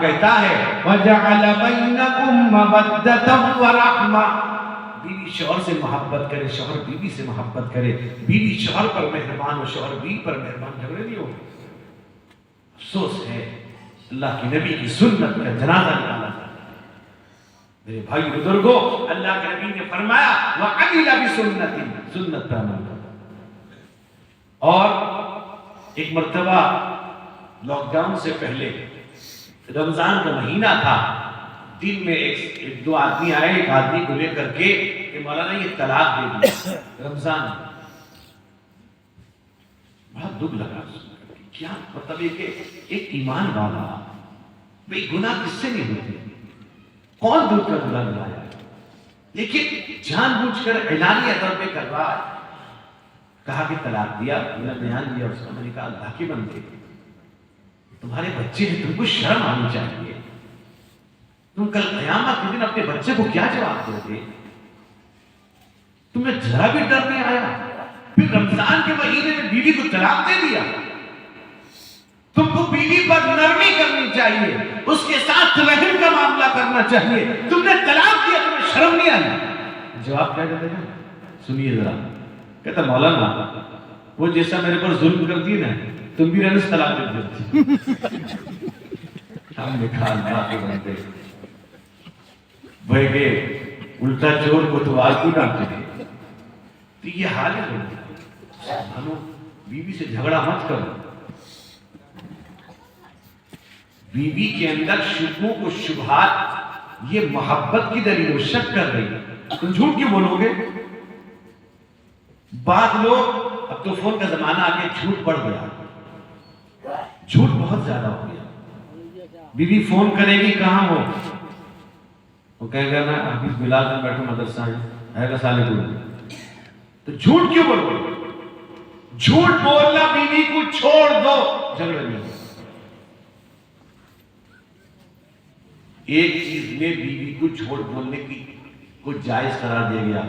کہتا ہے وَجَعَلَ بَيْنَكُمْ مَوَدَّةً وَرَحْمَةً، بیوی شوہر سے محبت کرے، شوہر بیوی سے محبت کرے، بیوی شوہر پر مہربان ہو، شوہر بیوی پر مہربان، جھگڑے نہیں ہو۔ افسوس ہے اللہ کے نبی کی سنت کا جنازہ نکالا تھا۔ میرے بھائی بزرگوں، اللہ کے نبی نے فرمایا وَعَمِلَ بِسُنَّتِي، سنت پر عمل کرو۔ اور ایک مرتبہ لاک ڈاؤن سے پہلے رمضان کا مہینہ تھا، دن میں ایک دو آدمی آئے، ایک آدمی کو لے کر کے کہ مولانا یہ طلاق دے دیا رمضان۔ بڑا دکھ لگا کیا مطلب یہ کہ ایک ایمان والا بھئی گناہ کس سے نہیں ہوتے، کون دودھ کا دلہا لایا، لیکن جان بوجھ کر اعلانیہ طور پہ کروا، کہا کہ طلاق دیا، میں نے بیان دیا اس کا، میں نے کہا اللہ کے بندے تمہارے بچے ہیں، تم کو شرم آنی چاہیے، تم کل قیامت کے دن اپنے بچے کو کیا جواب دو گے؟ تمہیں ذرا بھی ڈر نہیں آیا؟ پھر رمضان کے مہینے میں بیوی کو طلاق دے دیا۔ تم کو بیوی پر نرمی کرنی چاہیے، اس کے ساتھ رحم کا معاملہ کرنا چاہیے، تم نے طلاق دیا، تمہیں شرم نہیں آئی؟ جواب کیا دیتے ہیں سنیے ذرا، کہتا مولانا وہ جیسا میرے پر ظلم کرتی ہے نا، تم بھی رہنے سے طلاق دے دیتی۔ ہم نے کہا اللہ کے بندے بھائی کہ الٹا چور کو تو آج کو ڈانٹتے تھے، تو یہ حال ہے لوگوں، بیوی سے جھگڑا مت کرو، بیوی کے اندر شکوک و شبہات یہ محبت کی دلیل، شک کر رہی ہے، تم جھوٹ کیوں بولو گے؟ بعض لوگ، اب تو فون کا زمانہ آگے، جھوٹ بڑھ گیا، جھوٹ بہت زیادہ ہو گیا۔ بیوی فون کرے گی کہاں ہو، وہ کہے گا نا حافظ بلال میں بیٹھو مدرسہ ہے گا سالے کو، تو جھوٹ کیوں بولو؟ جھوٹ بولنا بیوی کو چھوڑ دو، جھگڑے نہیں ہو۔ ایک چیز میں بیوی کو جھوٹ بولنے کی کو جائز قرار دیا گیا،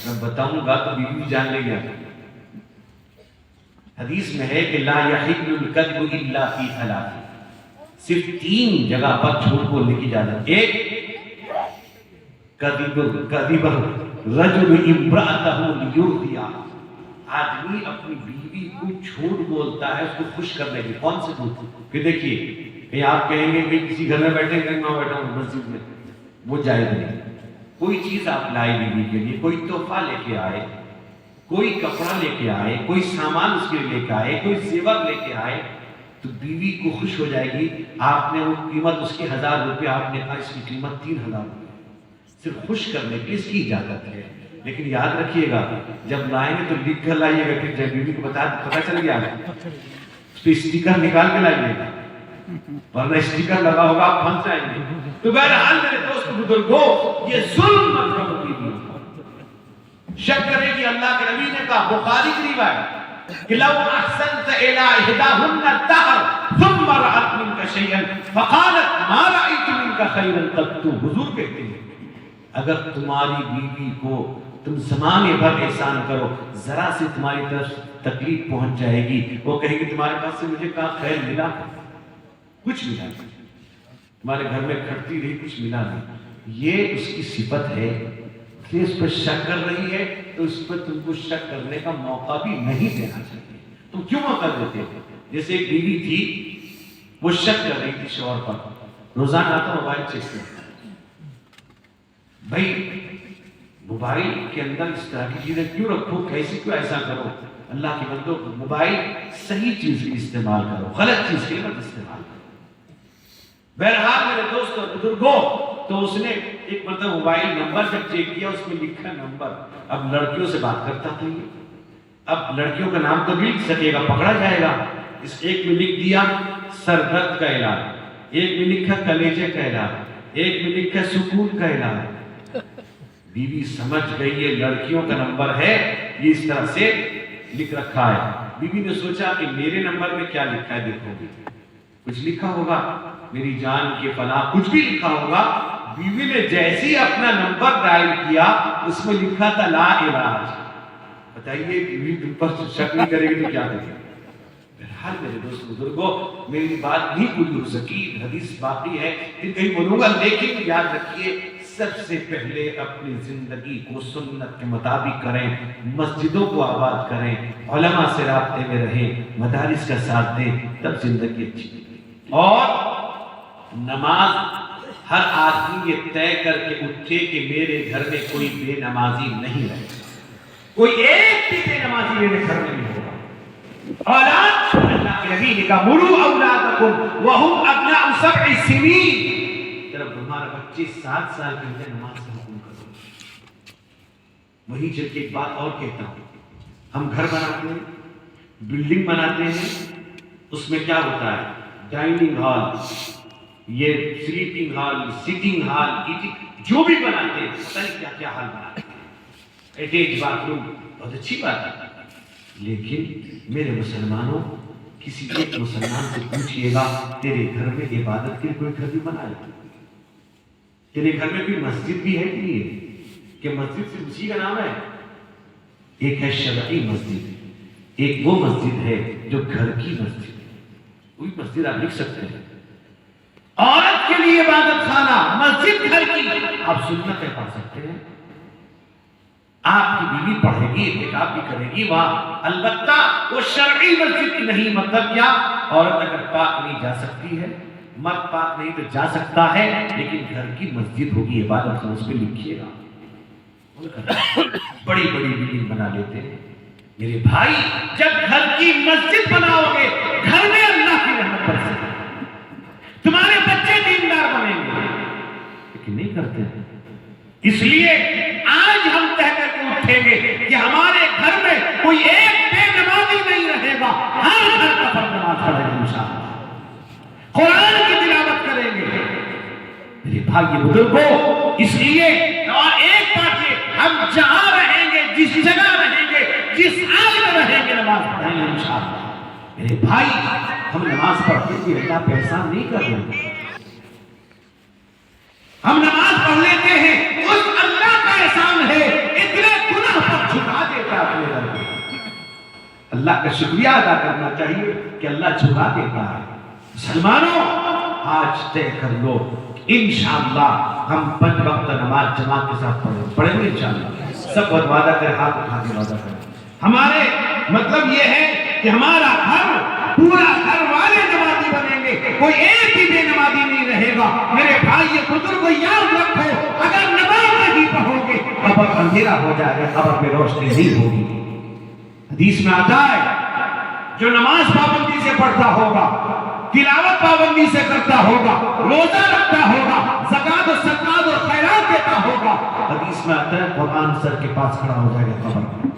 میں بتاؤں گا تو بیوی جان لے گیا۔ حدیث میں ہے کہ لا یحل الکذب الا فی ثلاث، صرف تین جگہ پر جھوٹ بولنے کی اجازت۔ ایک کذب رجل امرأتہ لیرضیہ، آدمی اپنی بیوی کو جھوٹ بولتا ہے اس کو خوش کرنے کی۔ کون سے جھوٹ؟ کہ دیکھیے کہیں آپ کہیں گے کہ کسی گھر میں بیٹھے کہیں میں بیٹھا ہوں مسجد میں، وہ جائز نہیں۔ کوئی چیز آپ لائے بیوی کے لیے، کوئی تحفہ لے کے آئے، کوئی کپڑا لے کے آئے، کوئی سامان اس کے لے کے آئے، کوئی زیور لے کے آئے، تو بیوی کو خوش ہو جائے گی۔ آپ نے وہ قیمت اس کی 1000 روپے، آپ نے کہا اس کی قیمت 3000 روپے، صرف خوش کرنے کے اس کی اجازت ہے۔ لیکن یاد رکھیے گا جب لائیں گے تو لکھ کر لائیے گا، کہ جب بیوی کو پتا چل گیا اس پہ اسٹیکر نکال کے لائیے گا، ورنہ اسٹیکر لگا ہوگا آپ پھنس جائیں گے۔ تو بہرحال میرے دوست بزرگوں، یہ ظلم مت کرو بیوی کو۔ شک کرے گی، اللہ کے نبی نے کہا، بخاری کی روایت، کہ لو احسنت الی احداہن الدہر ثم رأت منک شیئا فقالت ما رأیت منک خیرا قط، حضور کہتے ہیں اگر تمہاری بیوی کو تم زمانے بھر احسان کرو، ذرا سے تمہاری طرف تکلیف پہنچ جائے گی، وہ کہے گی تمہارے پاس سے مجھے کہاں خیر ملا، کچھ ملا نہیں، تمہارے گھر میں کھٹتی رہی، کچھ ملا نہیں۔ یہ اس کی صفت ہے کہ اس پر شک کر رہی ہے، تو اس پر تم کو شک کرنے کا موقع بھی نہیں دینا چاہیے۔ تم کیوں موقع دیتے ہو؟ جیسے ایک بیوی تھی، وہ شک کر رہی تھی شوہر پر، روزانہ آتا موبائل چیک کرتا، بھائی موبائل کے اندر اس طرح کی چیزیں کیوں رکھو، کیسے کیوں ایسا کرو؟ اللہ کے بندوں، موبائل صحیح چیز کی استعمال کرو، غلط چیز کے مت استعمال کرو۔ بہرحال میرے دوستوں بزرگوں، تو اس نے ایک مرتبہ موبائل نمبر جب چیک کیا، اس میں لکھا نمبر، اب لڑکیوں سے بات کرتا تھا یہ، اب لڑکیوں کا نام تو بھی لکھ سکے گا، پکڑا جائے گا۔ اس ایک میں لکھ دیا سر درد کا علاج، ایک میں لکھا کلیجے کا علاج، ایک میں لکھا سکون کا علاج۔ بیوی سمجھ گئی یہ لڑکیوں کا نمبر ہے، یہ اس طرح سے لکھ رکھا ہے۔ بیوی نے سوچا کہ میرے نمبر میں کیا لکھا ہے، دیکھو گی کچھ لکھا ہوگا، میری جان کے فلاں، کچھ بھی لکھا ہوگا۔ بیوی نے جیسے ہی اپنا نمبر ڈائل کیا، اس میں لکھا تھا لا علاج۔ بتائیے بیوی تم پر شک نہیں کرے گی تو کیا کرے گی؟ بہرحال میرے دوست بزرگوں، میری بات نہیں پوری ہو سکی، حدیث باقی ہے کہ کہیں بولوں گا، لیکن یاد رکھیے سب سے پہلے اپنی زندگی کو سنت کے مطابق کریں، مسجدوں کو آباد کریں، علماء سے رابطے میں رہیں، مدارس کا ساتھ دیں، تب زندگی اچھی ہوگی۔ اور نماز ہر آدمی یہ طے کر کے اٹھے کہ میرے گھر میں کوئی بے نمازی نہیں رہے، کوئی ایک بھی بے نمازی میرے گھر میں نہیں ہوگا۔ اولاد، اللہ کے نبی نے کہا مرو اولادکم وہم ابناء 7 سنین، جب تمہارا بچے 7 سال کے ہوتے نماز کا حکم کرو۔ وہی چل کے ایک بات اور کہتا ہوں، ہم گھر بناتے ہیں، بلڈنگ بناتے ہیں، اس میں کیا ہوتا ہے؟ ڈائننگ ہال، یہ سلیپنگ ہال، سٹنگ ہال، جو بھی بناتے ہیں پتہ نہیں کیا کیا ہال بناتے ہیں، اٹیچ باتھ روم، بہت اچھی بات ہے، لیکن میرے مسلمانوں، کسی ایک مسلمان سے پوچھئے گا تیرے گھر میں عبادت کے کوئی گھر بھی بنایا؟ تیرے گھر میں کوئی مسجد بھی ہے کہ نہیں ہے؟ کہ مسجد صرف اسی کا نام ہے؟ ایک ہے شرعی مسجد، ایک وہ مسجد ہے جو گھر کی مسجد ہے، کوئی مسجد آپ لکھ سکتے ہیں، عورت کے لیے عبادت خانہ، مسجد گھر کی، آپ سنتیں پڑھ سکتے ہیں، آپ کی بیوی پڑھے گی، اعتکاف بھی کرے گی وہاں، البتہ وہ شرعی مسجد کی نہیں، مطلب کیا؟ عورت اگر پاک نہیں جا سکتی ہے، مرد پاک نہیں تو جا سکتا ہے، لیکن گھر کی مسجد ہوگی، عبادت خانہ، اس پہ لکھیے گا۔ بڑی بڑی بلڈنگ بنا لیتے ہیں میرے بھائی، جب گھر کی مسجد بناؤ گے گھر میں اللہ کی رحمت برسے گی، تمہارے بچے دیندار بنیں گے، لیکن نہیں کرتے ہیں۔ اس لیے آج ہم کہہ کر کے اٹھیں گے کہ ہمارے گھر میں کوئی ایک بے نمازی نہیں رہے گا، ہر گھر کا فرض نماز پڑھے گا انشاءاللہ، قرآن کی تلاوت کریں گے میرے بھائی بزرگوں۔ اس لیے اور ایک بات یہ، ہم جہاں رہیں گے، جس جگہ رہیں گے، جس حال میں رہیں گے، نماز پڑھیں گے انشاءاللہ میرے بھائی۔ ہم نماز پڑھتے ہوئے اللہ پہ احسان نہیں کر رہے ہیں، ہم نماز پڑھ لیتے ہیں، اس اللہ کا احسان ہے اتنے گناہ پر جھکا دیتا ہے اپنے در کو۔ اللہ کا شکریہ ادا کرنا چاہیے کہ اللہ جھکا دیتا ہے۔ مسلمانوں، آج طے کر لو انشاءاللہ ہم 5 وقت نماز جماعت کے ساتھ پڑھیں گے انشاءاللہ، سب وعدہ کریں، ہاتھ اٹھا کے وعدہ کریں۔ ہمارے مطلب یہ ہے کہ ہمارا گھر، پورا گھر والے نمازی بنیں گے، کوئی ایک بھی بے نمازی نہیں رہے گا میرے بھائی۔ یہ بزرگ یاد رکھو، اگر نماز نہیں پڑھو گے قبر اندھیرا ہو جائے گا، قبر میں روشنی نہیں ہوگی۔ حدیث میں آتا ہے جو نماز پابندی سے پڑھتا ہوگا، تلاوت پابندی سے کرتا ہوگا، روزہ رکھتا ہوگا، زکات و صدقات اور خیرات دیتا ہوگا، حدیث میں آتا ہے قرآن سر کے پاس کھڑا ہو جائے گا قبر میں،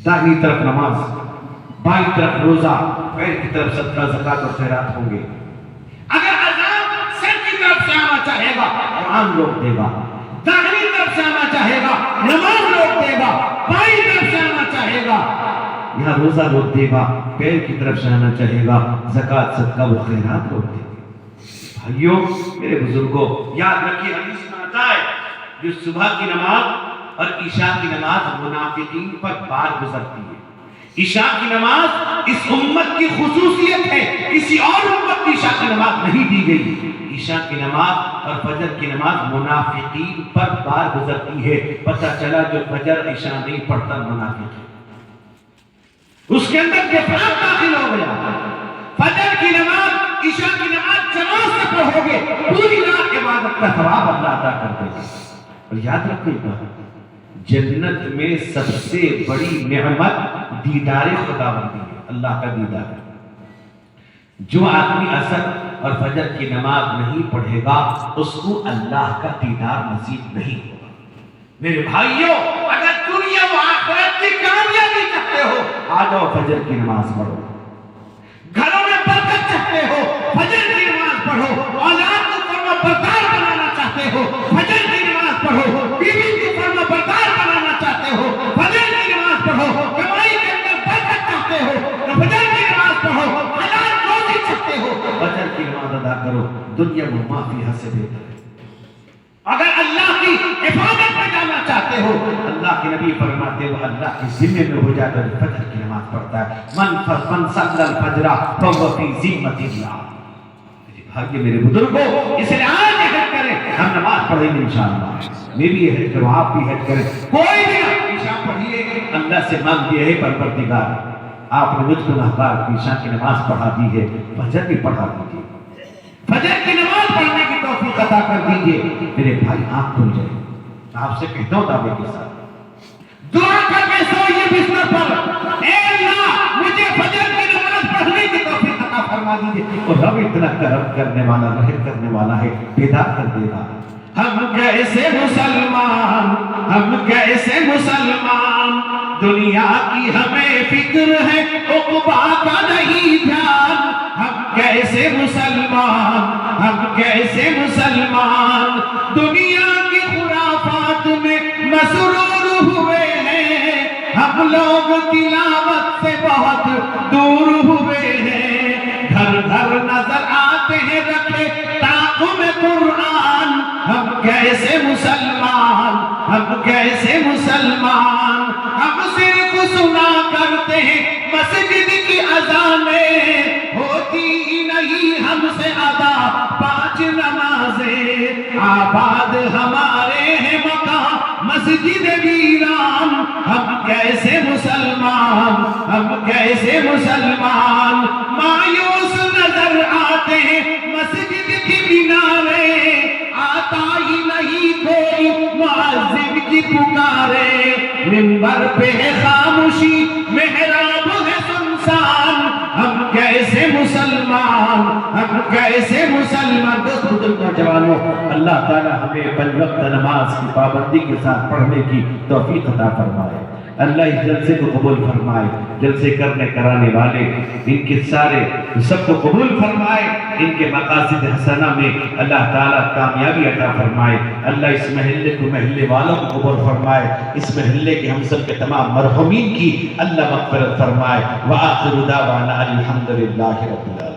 داہنی طرف نماز، بائیں طرف روزہ، پیر کی طرف صدقہ زکات اور خیرات ہوں گے۔ اگر عذاب سر کی طرف سے آنا چاہے گا قرآن روک دے گا، داہنی طرف سے آنا چاہے گا نماز روک دے گا، بائیں طرف سے آنا چاہے گا یہاں روزہ روک دے گا، پیر کی طرف سے آنا چاہے گا زکات صدقہ و خیرات روک دے گا۔ بھائیوں میرے بزرگوں، یاد رکھیے حدیث میں آتا ہے جو صبح کی نماز اور عشاء کی نماز منافقین پر بار گزرتی ہے۔ عشاء کی نماز اس امت کی خصوصیت ہے، کسی اور امت کی عشاء کی نماز نہیں دی گئی۔ عشاء کی نماز اور فجر کی نماز منافقین پر بار گزرتی ہے۔ پتہ چلا جو فجر عشاء نہیں پڑھتا منافق ہے، اس کے اندر نفاق داخل ہو گیا۔ فجر کی نماز عشاء کی نماز جماعت سے پڑھو گے، پوری رات عبادت کا ثواب اللہ عطا کر دے گا۔ اور یاد رکھو ایک بات، جنت میں سب سے بڑی نعمت دیدار خداوندی ہے، اللہ کا دیدار ہے۔ جو آدمی عصر اور فجر کی نماز نہیں پڑھے گا اس کو اللہ کا دیدار نصیب نہیں ہوگا۔ میرے بھائیوں، اگر دنیا و آخرت کی کامیابی چاہتے ہو آ جاؤ فجر کی نماز پڑھو، گھروں میں برکت چاہتے ہو فجر کی نماز پڑھو، اولاد کو فرما بردار بنانا چاہتے ہو فجر کی نماز پڑھو، بیوی کو فرما بردار بنانا چاہتے ہو فجر کی نماز پڑھو، کمائی کے اندر برکت چاہتے ہو فجر کی نماز پڑھو، حلال روزی چاہتے ہو فجر کی نماز ادا کرو، دنیا میں ما فیہا سے بہتر ہے۔ اگر اللہ کی حفاظت میں جانا چاہتے چاہتے ہو؟ اللہ کے نبی فرماتے ہو اللہ کے ذمے میں ہو جاتا ہے فجر کی نماز پڑھتا ہے، من صلی الفجر فهو فی ذمۃ اللہ۔ بھائی میرے بزرگوں، اس لیے آج عہد کریں، ہم نماز پڑھیں گے انشاءاللہ۔ میں بھی عہد کروں، آپ بھی عہد کریں، کوئی بھی عشاء پڑھیے، اللہ سے مانگیے ہے پروردگار آپ نے مجھ کو گنہگار کی عشاء کی نماز پڑھا دی ہے، فجر بھی پڑھا دیجیے، فجر کی نماز پڑھنے کی توفیق عطا کر دیجیے۔ میرے بھائی آنکھ کھل جائے، آپ سے کہتا ہوں دعوے کے ساتھ دعا کر کے سوئیے بستر پر، اے اللہ مجھے فجر کی نماز پڑھنے کی توفیق عطا فرما دیجیے۔ اور رب اتنا کرم کرنے والا، رحم کرنے والا ہے، بیدار کر دے گا۔ ہم کیسے مسلمان، ہم کیسے مسلمان، دنیا کی ہمیں فکر ہے عقبا کا نہیں دھیان۔ ہم کیسے مسلمان، ہم کیسے مسلمان، دنیا کی خرافات میں مسرور ہوئے ہیں۔ ہم لوگ تلاوت سے بہت دور ہوئے ہیں، گھر گھر نظر آتے ہیں رکھے طاق میں قرآن۔ ہم کیسے مسلمان، ہم کیسے مسلمان، ہم صرف سنا کرتے ہیں مسجد کی اذانیں، ہوتی ہی نہیں ہم سے ادا 5 نمازیں۔ آباد ہمارے ہیں مقام مسجد ویران۔ ہم کیسے مسلمان، ہم کیسے مسلمان، مایوس نظر آتے ہیں مسجد کی میناریں، آتا ہی نہیں کوئی مؤذن کی پکارے، منبر پہ ہے خاموشی، محراب ہے سنسان۔ ہم کیسے مسلمان، ہم کیسے مسلمان۔ دوست بزرگ نوجوانوں، اللہ تعالی ہمیں پنج وقت نماز کی پابندی کے ساتھ پڑھنے کی توفیق عطا فرمائے۔ اللہ اس جلسے کو قبول فرمائے، جلسے کرنے کرانے والے ان کے سارے سب کو قبول فرمائے، ان کے مقاصد حسنہ میں اللہ تعالیٰ کامیابی عطا فرمائے۔ اللہ اس محلے کو، محلے والوں کو قبول فرمائے، اس محلے کے ہم سب کے تمام مرحومین کی اللہ مغفرت فرمائے۔ وآخر دعوانا الحمدللہ رب العالمین۔